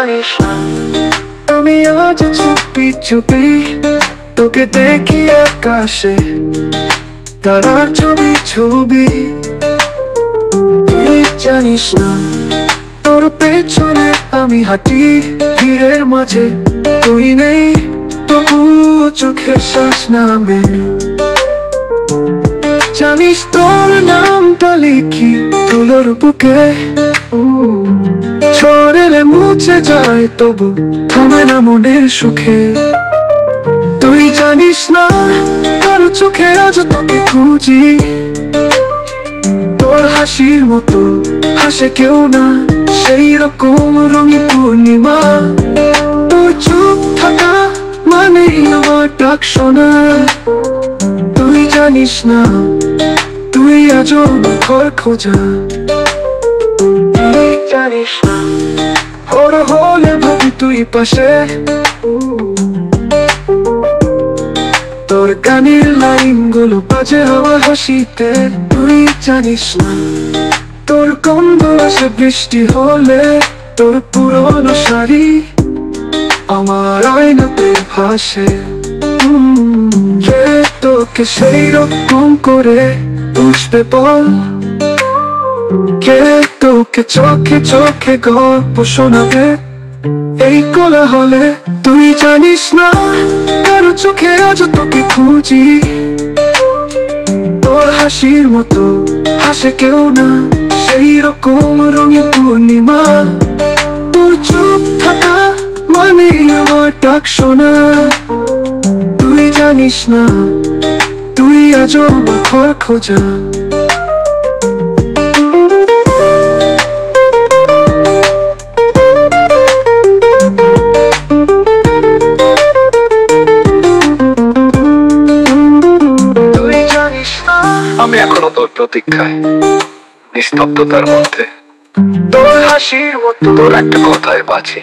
জানিস না আমি আজ চুপি চুপি তোকে দেখি আকাশে, তারার ছবি ছবি। তুই জানিস না তোর পেছনে আমি হাঁটি ভিড়ের মাঝে, তুই নেই তবু চোখে শ্বাস নামে। জানিস তোর নামটা লিখি তুলোর বুকে, ঝড় মুছে যায় তবু থামে না মনের সুখে। তুই জানিস না তোর চোখে আজ তোকে খুঁজি, তোর হাসির মতো হাসে কেউ না, সেই রকম রঙিন পূর্ণিমা। তোর চুপ থাকা মানে আমার ডাক শোনা। তুই জানিস না তুই আজও ঘর খোঁজা। তুই জানিস না বড় হলে ভাবি তুই পাশে, তোর গানের লাইন গুলো বাজে আমার হাসিতে। তুই জানিস না তোর গন্ধ আসে বৃষ্টি হলে, তোর পুরনো শাড়ি আমার আয়নাতে ভাসে। কে তোকে সেই রকম করে বুঝতে বল, কে তোকে চোখে চোখে গল্প শোনাবে এই কোলাহলে। তুই জানিস না কারো চোখে আজ তোকে খুঁজি, তোর হাসির মতো হাসে কেউ না, সেই রকম রঙিন পূর্ণিমা। তোর চুপ থাকা মানে আমার ডাক শোনা। তুই জানিস না তুই আজও ঘর খোঁজা। আমি এখনো তোর প্রতীক্ষায়, নিস্তব্ধতার মধ্যে তোর হাসির মতো তোর একটা কথায় বাঁচি।